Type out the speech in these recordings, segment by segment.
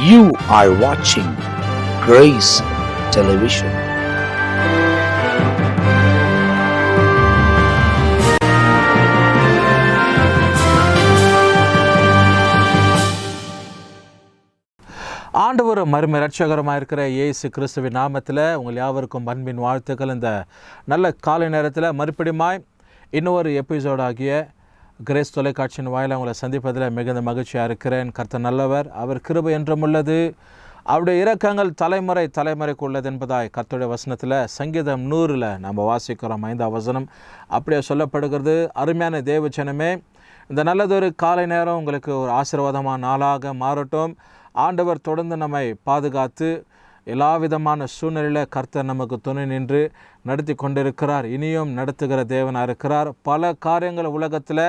You are watching Grace Television. ஆண்டவர் மறுமை இரட்சகரமாக இருக்கிற இயேசு கிறிஸ்துவின் நாமத்தில் உங்கள் யாவருக்கும் அன்பின் வாழ்த்துக்கள். இந்த நல்ல காலை நேரத்தில் மறுபடியுமாய் இன்னொரு எபிசோடாகிய கிரேஸ் தொலைக்காட்சியின் வாயிலாக உங்களை சந்திப்பதில் மிகுந்த மகிழ்ச்சியாக இருக்கிறேன். கர்த்தர் நல்லவர், அவர் கிருபை என்றும் உள்ளது, அவருடைய இரக்கங்கள் தலைமுறைக்கு உள்ளது என்பதாய் கர்த்தருடைய வசனத்தில் சங்கீதம் 100 நம்ம வாசிக்கிறோம். 5ஆம் வசனம் அப்படியே சொல்லப்படுகிறது. அருமையான தேவஜனமே, இந்த நல்லதொரு காலை நேரம் உங்களுக்கு ஒரு ஆசீர்வாதமான நாளாக மாறட்டும். ஆண்டவர் தொடர்ந்து நம்மை பாதுகாத்து எல்லா விதமான சூழ்நிலையில் கர்த்தர் நமக்கு துணை நின்று நடத்தி கொண்டிருக்கிறார். இனியும் நடத்துகிற தேவனாக இருக்கிறார். பல காரியங்கள் உலகத்தில்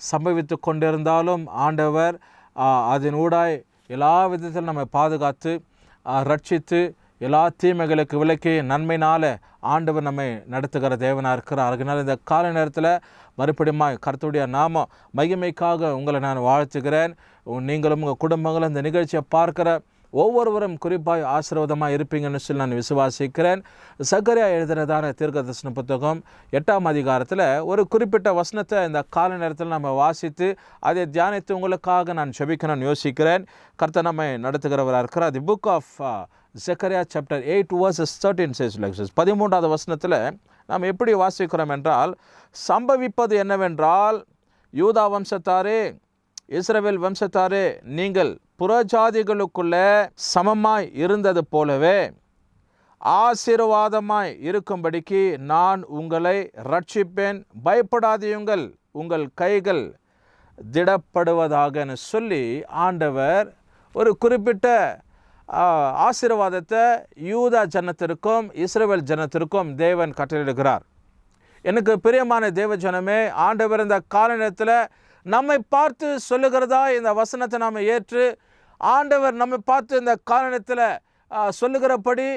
சம்பவித்து கொண்டிருந்தாலும் ஆண்டவர் அதன் ஊடாய் எல்லா விதத்திலும் நம்மை பாதுகாத்து ரட்சித்து எல்லா தீமைகளுக்கு விலக்கி நன்மையினால் ஆண்டவர் நம்மை நடத்துகிற தேவனாக இருக்கிறார். அதனால் இந்த காலை நேரத்தில் மறுபடியும் கர்த்தருடைய நாம மகிமைக்காக உங்களை நான் வாழ்த்துகிறேன். நீங்களும் உங்கள் குடும்பங்களும் இந்த நிகழ்ச்சியை பார்க்குற ஒவ்வொருவரும் குறிப்பாக ஆசீர்வாதமாக இருப்பீங்கன்னு சொல்லி நான் விசுவாசிக்கிறேன். சகரியா எழுதுகிறதான தீர்க்கதரிசன புத்தகம் 8ஆம் அதிகாரத்தில் ஒரு குறிப்பிட்ட வசனத்தை இந்த காலை நேரத்தில் நம்ம வாசித்து அதை தியானித்து உங்களுக்காக நான் ஜெபிக்கணும்னு யோசிக்கிறேன். கர்த்தர் நம்மை நடத்துகிறவராக இருக்கிறார். The book of Zechariah chapter 8 verses 13 says like this. 13வது வசனத்தில் நாம் எப்படி வாசிக்கிறோம் என்றால், சம்பவிப்பது என்னவென்றால், யூதா வம்சத்தாரே, இஸ்ரவேல் வம்சத்தாரே, நீங்கள் புறஜாதிகளுக்குள்ளே சமமாய் இருந்தது போலவே ஆசீர்வாதமாய் இருக்கும்படிக்கு நான் உங்களை ரட்சிப்பேன், பயப்படாதியுங்கள், உங்கள் கைகள் திடப்படுவதாகன்னு சொல்லி ஆண்டவர் ஒரு குறிப்பிட்ட ஆசீர்வாதத்தை யூதா ஜனத்திற்கும் இஸ்ரவேல் ஜனத்திற்கும் தேவன் கட்டளையிடுகிறார். எனக்கு பிரியமான தேவ ஜனமே, ஆண்டவர் இந்த கால நேரத்தில் நம்மை பார்த்து சொல்லுகிறதா இந்த வசனத்தை நாம் ஏற்று ஆண்டவர் நம்மை பார்த்து இந்த கால நேரத்தில் சொல்லுகிறபடி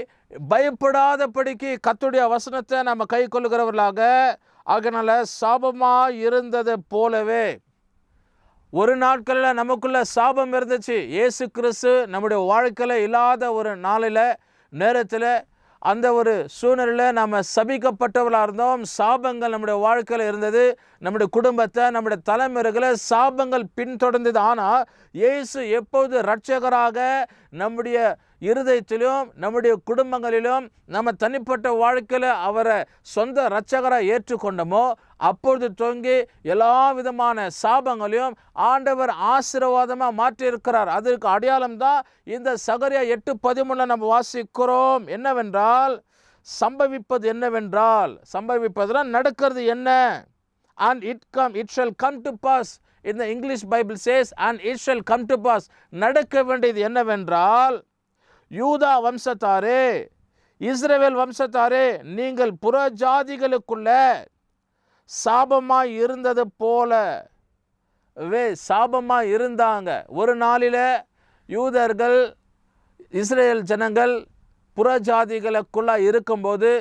பயப்படாதபடிக்கு கர்த்தருடைய வசனத்தை நம்ம கை கொள்ளுகிறவர்களாக, அதனால் சாபமாக இருந்தது போலவே ஒரு நாட்களில் நமக்குள்ள சாபம் இருந்துச்சு. இயேசு கிறிஸ்து நம்முடைய வாழ்க்கையில் இல்லாத ஒரு நாளில் நேரத்தில் அந்த ஒரு சூழ்நிலையில் நம்ம சபிக்கப்பட்டவர்களாக இருந்தோம். சாபங்கள் நம்முடைய வாழ்க்கையில் இருந்தது. நம்முடைய குடும்பத்தை, நம்முடைய தலைமுறைகளை சாபங்கள் பின்தொடர்ந்தது. ஆனால் இயேசு எப்போது இரட்சகராக நம்முடைய இருதயத்திலும் நம்முடைய குடும்பங்களிலும் நம்ம தனிப்பட்ட வாழ்க்கையில் அவரை சொந்த இரட்சகராக ஏற்றுக்கொண்டோமோ அப்பொழுது துவங்கி எல்லா விதமான சாபங்களையும் ஆண்டவர் ஆசீர்வாதமாக மாற்றியிருக்கிறார். அதற்கு அடையாளம் தான் இந்த சகரியா 8:13 நம்ம வாசிக்கிறோம். என்னவென்றால், சம்பவிப்பதுனா நடக்கிறது என்ன? And it shall come to pass. In the English Bible says, and it shall come to pass. நடக்க வேண்டியது என்னவென்றால், யூதா வம்சத்தாரே, இஸ்ரவேல் வம்சத்தாரே, நீங்கள் புறஜாதிகளுக்குள்ள சாபமாய் இருந்தது போலவே சாபமாய் இருந்தாங்க. ஒரு நாளில் யூதர்கள் இஸ்ரேல் ஜனங்கள் புறஜாதிகளுக்குள்ள இருக்கும்போது,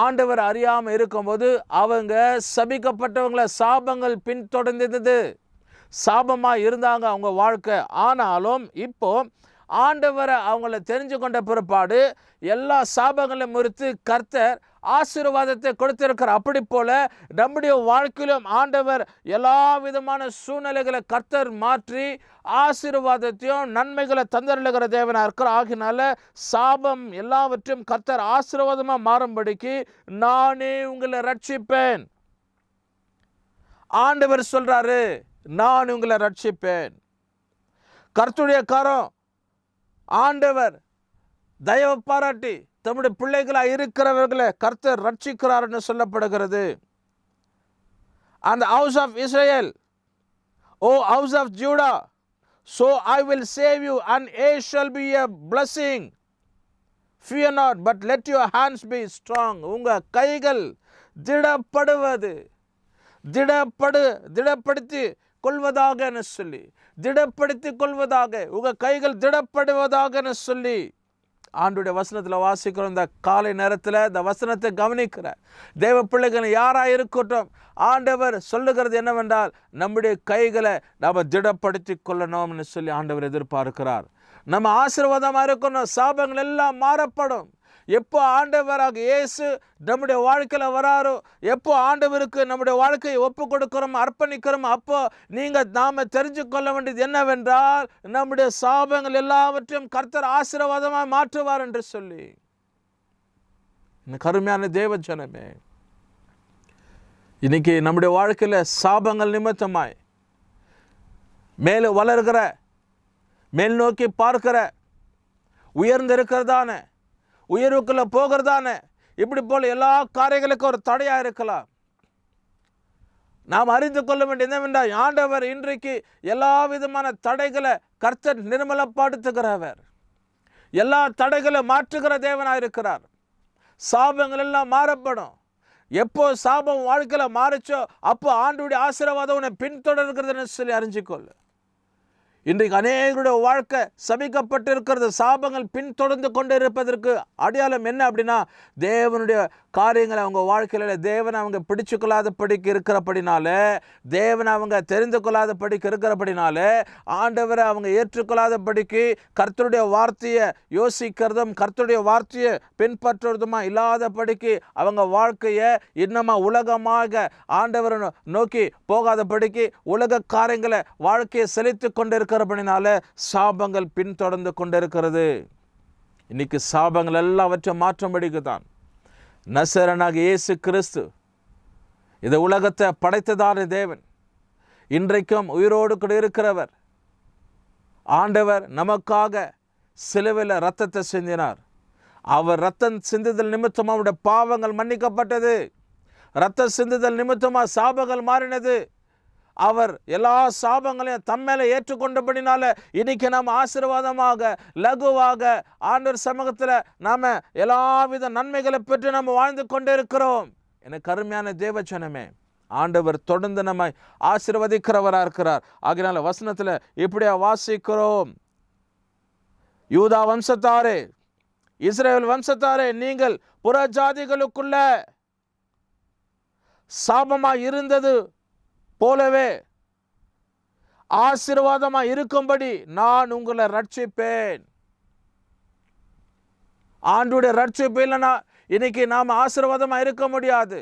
ஆண்டவர் அறியாமல் இருக்கும்போது அவங்க சபிக்கப்பட்டவங்களை சாபங்கள் பின்தொடர்ந்தது. சாபமாக இருந்தாங்க அவங்க வாழ்க்கை. ஆனாலும் இப்போ ஆண்டவரை அவங்கள தெரிஞ்சு கொண்ட பிற்பாடு எல்லா சாபங்களையும் முறித்து கர்த்தர் ஆசீர்வாதத்தை கொடுத்திருக்கிறார். அப்படி போல நம்முடைய வாழ்க்கையிலும் ஆண்டவர் எல்லா விதமான சூழ்நிலைகளை கர்த்தர் மாற்றி ஆசீர்வாதத்தையும் நன்மைகளை தந்தருளுகிற தேவனாக இருக்கிறார். ஆகினால சாபம் எல்லாவற்றையும் கர்த்தர் ஆசீர்வாதமாக மாறும்படிக்கு நானே உங்களை ரட்சிப்பேன். ஆண்டவர் சொல்றாரு, நான் உங்களை ரட்சிப்பேன். கர்த்தருடைய கரம், ஆண்டவர் தயவு பாராட்டி தம்முடைய பிள்ளைகளாக இருக்கிறவர்களை கர்த்தர் ரட்சிக்கிறார்னு சொல்லப்படுகிறது. And the house of Israel, O house of Judah, so I will save you, and it shall be a blessing. Fear not, but let your hands be strong. உங்க கைகள் திடப்படுவது, திடப்படுத்தி கொள்வதாக சொல்லி, திடப்படுத்தி கொள்வதாக, உங்க கைகள் திடப்படுவதாக சொல்லி ஆண்டுடைய வசனத்தில் வாசிக்கிறோம். இந்த காலை நேரத்தில் இந்த வசனத்தை கவனிக்கிற தேவ பிள்ளைகள் யாராக இருக்கட்டும், ஆண்டவர் சொல்லுகிறது என்னவென்றால், நம்முடைய கைகளை நாம் திடப்படுத்தி கொள்ளணும்னு சொல்லி ஆண்டவர் எதிர்பார்க்கிறார். நம்ம ஆசீர்வாதமாக இருக்கணும். சாபங்கள் எல்லாம் மாறப்படும். எப்போ ஆண்டவராக இயேசு நம்முடைய வாழ்க்கையில் வராரோ, எப்போ ஆண்டவருக்கு நம்முடைய வாழ்க்கையை ஒப்பு கொடுக்கிறோம், அர்ப்பணிக்கிறோம், அப்போ நாம் தெரிஞ்சு கொள்ள வேண்டியது என்னவென்றால், நம்முடைய சாபங்கள் எல்லாவற்றையும் கர்த்தர் ஆசீர்வாதமாக மாற்றுவார் என்று சொல்லி. கருமையான தேவ ஜனமே, இன்னைக்கு நம்முடைய வாழ்க்கையில் சாபங்கள் நிமித்தமாய் மேலே வளர்கிற, மேல் நோக்கி பார்க்கிற, உயர்ந்திருக்கிறதான, உயர்வுக்குள்ள போகிறதான, இப்படி போல எல்லா காரியங்களுக்கும் ஒரு தடையா இருக்கலாம். நாம் அறிந்து கொள்ள வேண்டிய என்னவென்றால், ஆண்டவர் இன்றைக்கு எல்லா விதமான தடைகளை கர்த்தர் நிர்மலப்படுத்துகிறவர், எல்லா தடைகளை மாற்றுகிற தேவனாக இருக்கிறார். சாபங்கள் எல்லாம் மாறப்படும். எப்போ சாபம் வாழ்க்கையில் மாறிச்சோ அப்போ ஆண்டவருடைய ஆசீர்வாதம் உன்னை பின்தொடர்கிறதுன்னு சொல்லி அறிஞ்சிக்கொள்ளு. இன்றைக்கு அநேகருடைய வாழ்க்கை சபிக்கப்பட்டிருக்கிறது. சாபங்கள் பின்தொடர்ந்து கொண்டு இருப்பதற்கு அடையாளம் என்ன அப்படின்னா, தேவனுடைய காரியங்களை அவங்க வாழ்க்கையில் தேவனை அவங்க பிடிச்சு கொள்ளாதபடிக்கு இருக்கிறபடினாலே, தேவனை அவங்க தெரிந்து கொள்ளாதபடிக்கு இருக்கிறபடினாலே, ஆண்டவரை அவங்க ஏற்றுக்கொள்ளாதபடிக்கு கர்த்தருடைய வார்த்தையை யோசிக்கிறதும் கர்த்தருடைய வார்த்தையை பின்பற்றுறதுமா இல்லாதபடிக்கு அவங்க வாழ்க்கையை இன்னமா உலகமாக ஆண்டவரை நோக்கி போகாதபடிக்கு உலக காரியங்களை வாழ்க்கையை செலுத்தி கொண்டிருக்கிறபடினால சாபங்கள் பின்தொடர்ந்து கொண்டிருக்கிறது. இன்னைக்கு சாபங்கள் எல்லாவற்றையும் மாற்றும்படிக்கு தான் நசரனாக இயேசு கிறிஸ்து, இந்த உலகத்தை படைத்ததான தேவன், இன்றைக்கும் உயிரோடு கூட இருக்கிறவர், ஆண்டவர் நமக்காக சிலுவையில் இரத்தத்தை சிந்தினார். அவர் இரத்தம் சிந்துதல் நிமித்தமாக அவருடைய பாவங்கள் மன்னிக்கப்பட்டது. இரத்த சிந்துதல் நிமித்தமாக சாபங்கள் மாறினது. அவர் எல்லா சாபங்களையும் தம்மேல ஏற்றுக்கொண்டபடினால இன்னைக்கு நாம் ஆசீர்வாதமாக லகுவாக ஆண்டவர் சமூகத்தில் நாம் எல்லாவித நன்மைகளை பெற்று நாம் வாழ்ந்து கொண்டு இருக்கிறோம். எனக்கு அருமையான தேவச்சனமே, ஆண்டவர் தொடர்ந்து நம்மை ஆசீர்வதிக்கிறவராக இருக்கிறார். ஆகையினால வசனத்தில் இப்படியா வாசிக்கிறோம், யூதா வம்சத்தாரே, இஸ்ரவேல் வம்சத்தாரே, நீங்கள் புற ஜாதிகளுக்குள்ள சாபமாக இருந்தது போலவே ஆசீர்வாதமாக இருக்கும்படி நான் உங்களை ரட்சிப்பேன். ஆண்டுடைய ரட்சிப்பு இல்லைன்னா இன்னைக்கு நாம் ஆசீர்வாதமாக இருக்க முடியாது.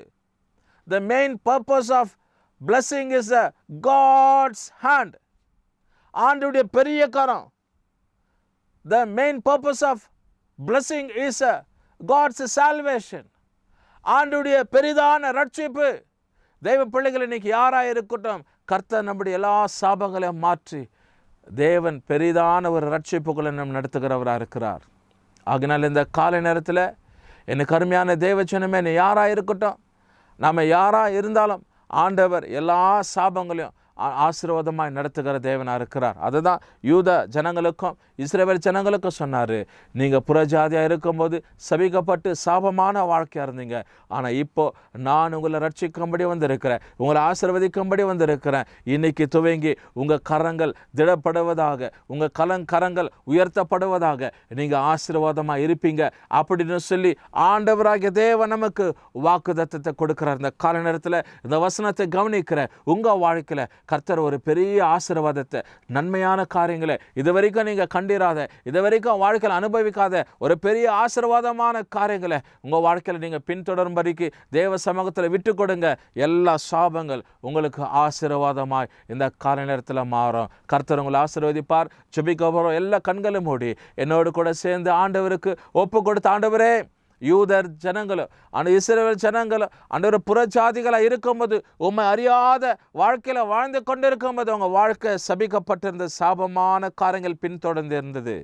The main purpose of blessing is God's hand. ஆண்டுடைய பெரிய கரம். The main purpose of blessing is God's salvation. ஆண்டுடைய பெரிதான ரட்சிப்பு. தெய்வ பிள்ளைகள் இன்னைக்கு யாராக இருக்கட்டும், கர்த்தர் நம்முடைய எல்லா சாபங்களையும் மாற்றி தேவன் பெரிதான ஒரு ரட்சிப்புகளை நம்ம நடத்துகிறவராக இருக்கிறார். ஆகினால் இந்த காலை நேரத்தில் எனக்கு அருமையான தேவச்சனமே, நீ யாராக இருக்கட்டும், நாம் யாராக இருந்தாலும் ஆண்டவர் எல்லா சாபங்களையும் ஆசீர்வாதமாய் நடத்துகிற தேவனாக இருக்கிறார். அதுதான் யூத ஜனங்களுக்கும் இஸ்ரவேல் ஜனங்களுக்கும் சொன்னார். நீங்கள் புறஜாதியாக இருக்கும்போது சபிக்கப்பட்டு சாபமான வாழ்க்கையாக இருந்தீங்க, ஆனால் இப்போது நான் உங்களை ரட்சிக்கும்படி வந்திருக்கிறேன், உங்களை ஆசீர்வதிக்கும்படி வந்திருக்கிறேன். இன்னைக்கு துவங்கி உங்கள் கரங்கள் திடப்படுவதாக, உங்கள் கரங்கள் உயர்த்தப்படுவதாக, நீங்கள் ஆசீர்வாதமாக இருப்பீங்க அப்படின்னு சொல்லி ஆண்டவராகிய தேவன் நமக்கு வாக்குத்தத்தத்தை கொடுக்கிறார். இந்த கால நேரத்தில் இந்த வசனத்தை கவனிக்கிற உங்கள் வாழ்க்கையில் கர்த்தர் ஒரு பெரிய ஆசீர்வாதத்தை, நன்மையான காரியங்களை இதுவரைக்கும் நீங்கள் கண்டிராத, இதுவரைக்கும் வாழ்க்கையில் அனுபவிக்காத ஒரு பெரிய ஆசீர்வாதமான காரியங்களை உங்கள் வாழ்க்கையில் நீங்கள் பின்தொடரும்படிக்கு தேவ சமூகத்தில் விட்டு கொடுங்க. எல்லா சாபங்கள் உங்களுக்கு ஆசீர்வாதமாய் இந்த கால நேரத்தில் மாறும். கர்த்தர் உங்களை ஆசீர்வதிப்பார். ஜெபிக்க போகிறோம். எல்லா கண்களும் மூடி என்னோடு கூட சேர்ந்து ஆண்டவருக்கு ஒப்பு கொடுத்த, ஆண்டவரே, யூதர் ஜனங்களும் அந்த இஸ்ரவேல் ஜனங்களும் அந்த ஒரு புறஜாதிகளாக இருக்கும்போது, உண்மை அறியாத வாழ்க்கையில் வாழ்ந்து கொண்டு இருக்கும்போது அவங்க வாழ்க்கை சபிக்கப்பட்டிருந்த சாபமான காரியங்கள் பின்தொடர்ந்து இருந்தது.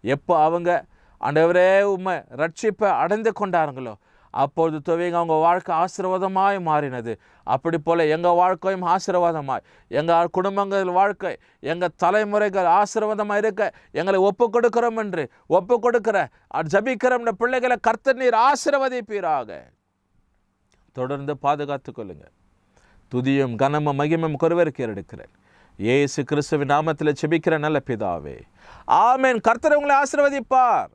எப்போ அவங்க ஆண்டவரே உண்மை ரட்சிப்பை அடைந்து கொண்டாருங்களோ அப்பொழுது துவங்க அவங்க வாழ்க்கை ஆசீர்வாதமாய் மாறினது. அப்படி போல் எங்கள் வாழ்க்கையும் ஆசீர்வாதமாய், எங்கள் குடும்பங்கள் வாழ்க்கை, எங்கள் தலைமுறைகள் ஆசீர்வாதமாக இருக்க எங்களை ஒப்பு கொடுக்கிறோம் என்று ஒப்பு கொடுக்கிற ஜபிக்கிறோம் பிள்ளைகளை கர்த்தர் நீர் ஆசீர்வதிப்பீராக. தொடர்ந்து பாதுகாத்து கொள்ளுங்க. துதியும் கனமும் மகிமும் கொருவருக்கு எடுக்கிறேன் இயேசு கிறிஸ்துவின் நாமத்தில் ஜெபிக்கிற நல்ல பிதாவே, ஆமென். கர்த்தர் உங்களை ஆசீர்வதிப்பார்.